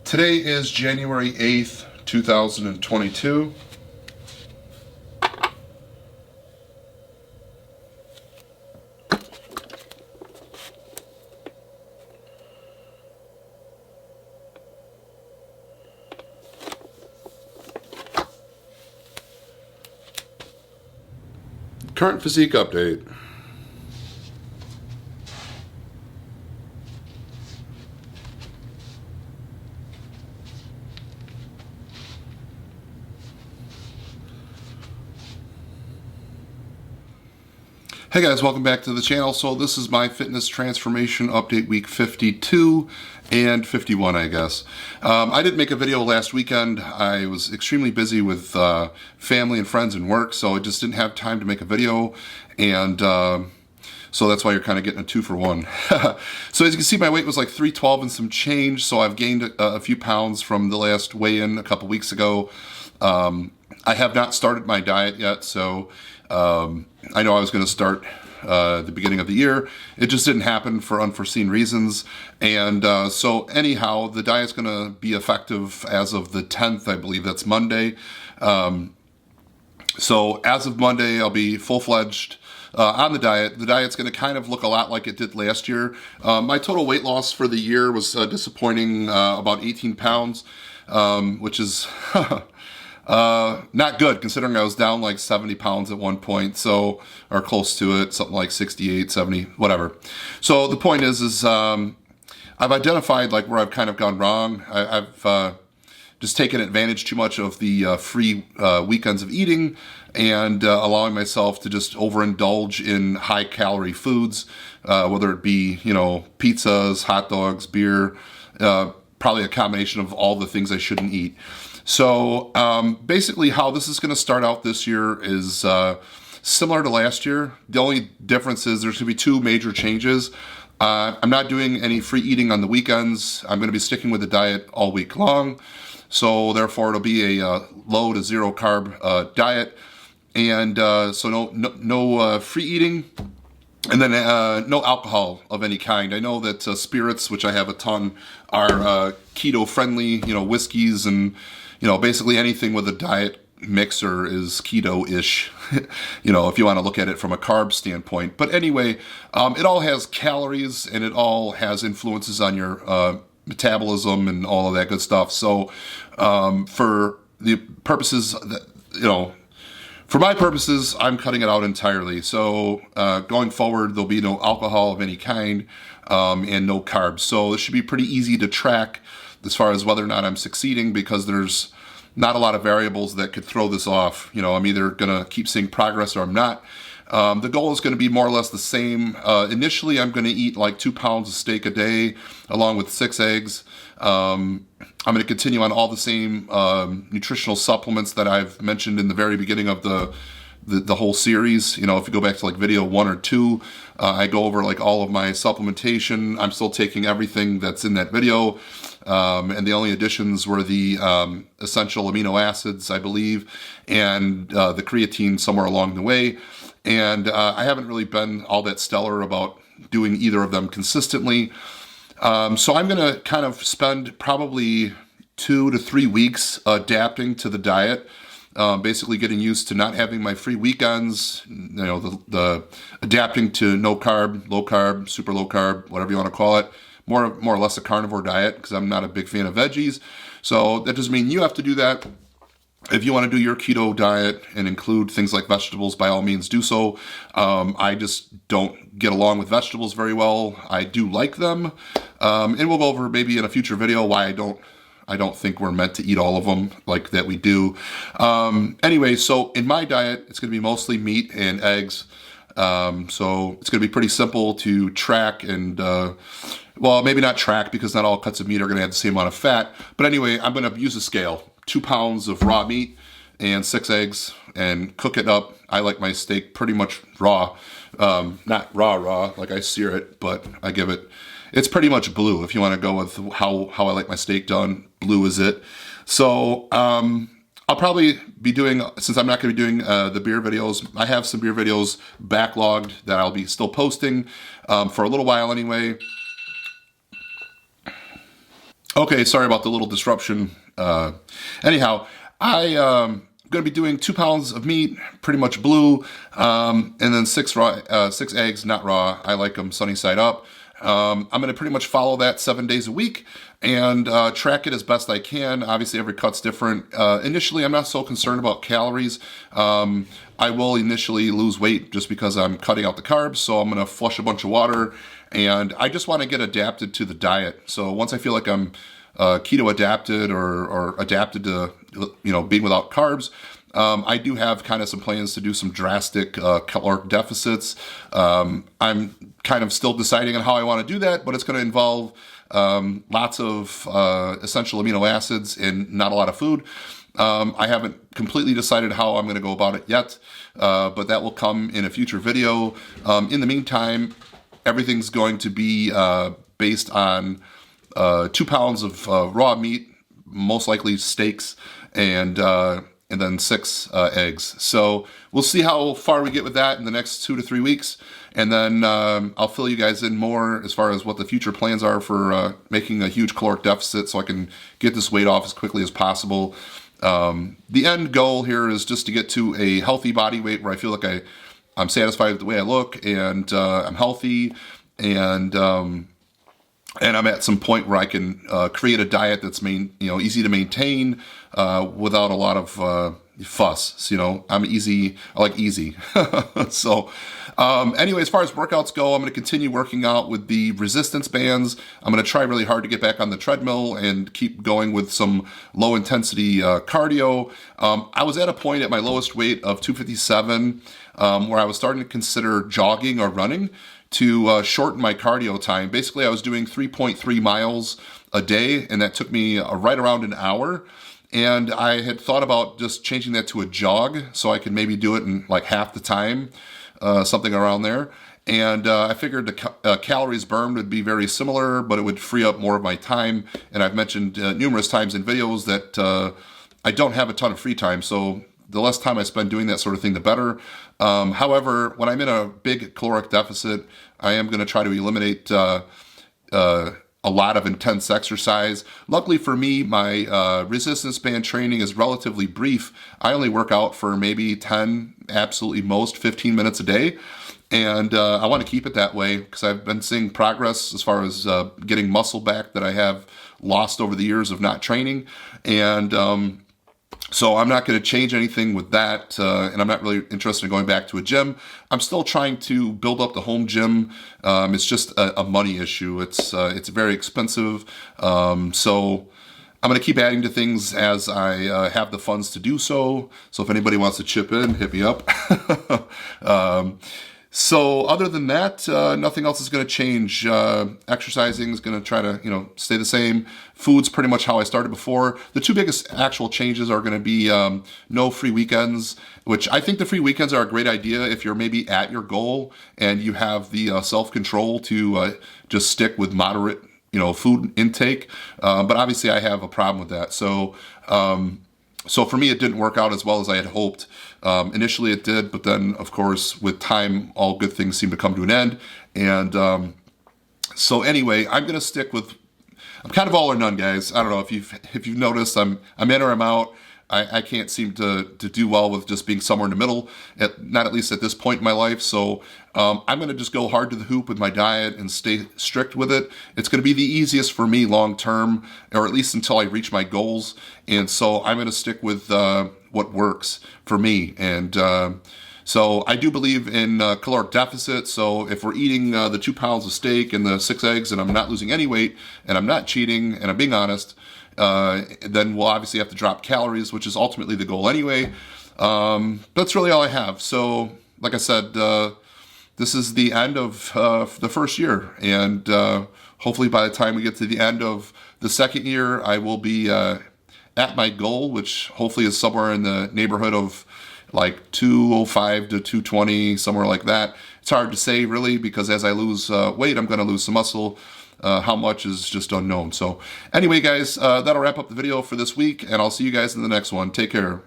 Today is January 8th, 2022. Current physique update. Hey guys, welcome back to the channel. So this is my fitness transformation update week 52 and 51, I guess. I didn't make a video last weekend. I was extremely busy with family and friends and work, so I just didn't have time to make a video, and so that's why you're kind of getting a 2-for-1. So as you can see, my weight was like 312 and some change, so I've gained a few pounds from the last weigh-in a couple weeks ago. I have not started my diet yet, so I know I was going to start the beginning of the year. It just didn't happen for unforeseen reasons. And so anyhow, the diet's going to be effective as of the 10th, I believe. That's Monday. So as of Monday, I'll be full-fledged on the diet. The diet's going to kind of look a lot like it did last year. My total weight loss for the year was disappointing, about 18 pounds, which is not good considering I was down like 70 pounds at one point, so, or close to it, something like 68, 70, whatever. So the point is I've identified like where I've kind of gone wrong. I've just taken advantage too much of the free weekends of eating and allowing myself to just overindulge in high calorie foods, whether it be, you know, pizzas, hot dogs, beer, probably a combination of all the things I shouldn't eat. So basically how this is going to start out this year is similar to last year. The only difference is there's going to be two major changes. I'm not doing any free eating on the weekends. I'm going to be sticking with the diet all week long. So therefore it'll be a low to zero carb diet. And so no free eating. And then no alcohol of any kind. I know that spirits, which I have a ton, are keto friendly, you know, whiskeys and, you know, basically anything with a diet mixer is keto-ish, you know, if you want to look at it from a carb standpoint. But anyway, it all has calories and it all has influences on your metabolism and all of that good stuff. So for the purposes that, you know, for my purposes, I'm cutting it out entirely. So going forward, there'll be no alcohol of any kind and no carbs. So it should be pretty easy to track as far as whether or not I'm succeeding, because there's not a lot of variables that could throw this off. You know, I'm either going to keep seeing progress or I'm not. The goal is going to be more or less the same. Initially, I'm going to eat like 2 pounds of steak a day, along with 6 eggs. I'm going to continue on all the same nutritional supplements that I've mentioned in the very beginning of the whole series. You know, if you go back to like video 1 or 2, I go over like all of my supplementation. I'm still taking everything that's in that video. And the only additions were the essential amino acids, I believe, and the creatine somewhere along the way. And I haven't really been all that stellar about doing either of them consistently. So I'm going to kind of spend probably 2 to 3 weeks adapting to the diet, basically getting used to not having my free weekends, you know, the adapting to no carb, low carb, super low carb, whatever you want to call it. More or less a carnivore diet, because I'm not a big fan of veggies. So that doesn't mean you have to do that. If you want to do your keto diet and include things like vegetables, by all means do so. I just don't get along with vegetables very well. I do like them. And we'll go over maybe in a future video why I don't think we're meant to eat all of them like that we do. Anyway, so in my diet, it's going to be mostly meat and eggs. So it's going to be pretty simple to track and, well, maybe not track, because not all cuts of meat are going to have the same amount of fat. But anyway, I'm going to use a scale. 2 pounds of raw meat and 6 eggs and cook it up. I like my steak pretty much raw. Not raw like I sear it, but I give it, it's pretty much blue. If you want to go with how I like my steak done, blue is it. So I'll probably be doing, since I'm not going to be doing the beer videos, I have some beer videos backlogged that I'll be still posting for a little while anyway. Okay, sorry about the little disruption. Anyhow, going to be doing 2 pounds of meat, pretty much blue, and then 6 eggs, not raw. I like them sunny side up. I'm going to pretty much follow that 7 days a week and track it as best I can. Obviously, every cut's different. Initially, I'm not so concerned about calories. I will initially lose weight just because I'm cutting out the carbs, so I'm going to flush a bunch of water, and I just want to get adapted to the diet. So once I feel like I'm keto adapted or adapted to being without carbs, I do have kind of some plans to do some drastic caloric deficits. I'm kind of still deciding on how I want to do that, but it's going to involve lots of essential amino acids and not a lot of food. I haven't completely decided how I'm going to go about it yet, but that will come in a future video. In the meantime, everything's going to be based on 2 pounds of raw meat, most likely steaks, and then 6 eggs. So we'll see how far we get with that in the next 2 to 3 weeks, and then I'll fill you guys in more as far as what the future plans are for making a huge caloric deficit so I can get this weight off as quickly as possible. The end goal here is just to get to a healthy body weight where I feel like I'm satisfied with the way I look, and I'm healthy, and I'm at some point where I can create a diet that's easy to maintain without a lot of fuss. So, I like easy. So anyway, as far as workouts go, I'm going to continue working out with the resistance bands. I'm going to try really hard to get back on the treadmill and keep going with some low intensity cardio. I was at a point at my lowest weight of 257 where I was starting to consider jogging or running to shorten my cardio time. Basically, I was doing 3.3 miles a day, and that took me right around an hour. And I had thought about just changing that to a jog so I could maybe do it in like half the time, something around there. And I figured the calories burned would be very similar, but it would free up more of my time. And I've mentioned numerous times in videos that I don't have a ton of free time, so the less time I spend doing that sort of thing, the better. However, when I'm in a big caloric deficit, I am going to try to eliminate a lot of intense exercise. Luckily for me, my resistance band training is relatively brief. I only work out for maybe 10, absolutely most 15 minutes a day. And I want to keep it that way because I've been seeing progress as far as getting muscle back that I have lost over the years of not training. And so I'm not going to change anything with that, and I'm not really interested in going back to a gym. I'm still trying to build up the home gym. It's just a money issue. It's very expensive. So I'm going to keep adding to things as I have the funds to do so. So if anybody wants to chip in, hit me up. So other than that, nothing else is going to change. Exercising is going to try to, stay the same. Food's pretty much how I started before. The two biggest actual changes are going to be no free weekends, which I think the free weekends are a great idea if you're maybe at your goal and you have the self-control to just stick with moderate, food intake. But obviously I have a problem with that. So for me, it didn't work out as well as I had hoped. Initially it did, but then, of course, with time, all good things seem to come to an end. And so anyway, I'm going to stick with, I'm kind of all or none, guys. I don't know if you've noticed, I'm in or I'm out. I can't seem to do well with just being somewhere in the middle, not at least at this point in my life. So I'm going to just go hard to the hoop with my diet and stay strict with it. It's going to be the easiest for me long term, or at least until I reach my goals. And so I'm going to stick with what works for me. And so I do believe in caloric deficit. So if we're eating the 2 pounds of steak and the 6 eggs and I'm not losing any weight and I'm not cheating and I'm being honest, then we'll obviously have to drop calories, which is ultimately the goal anyway. That's really all I have. So like I said, this is the end of the first year. And hopefully by the time we get to the end of the second year, I will be at my goal, which hopefully is somewhere in the neighborhood of like 205 to 220, somewhere like that. It's hard to say really, because as I lose weight, I'm going to lose some muscle. How much is just unknown. So anyway, guys, that'll wrap up the video for this week, and I'll see you guys in the next one. Take care.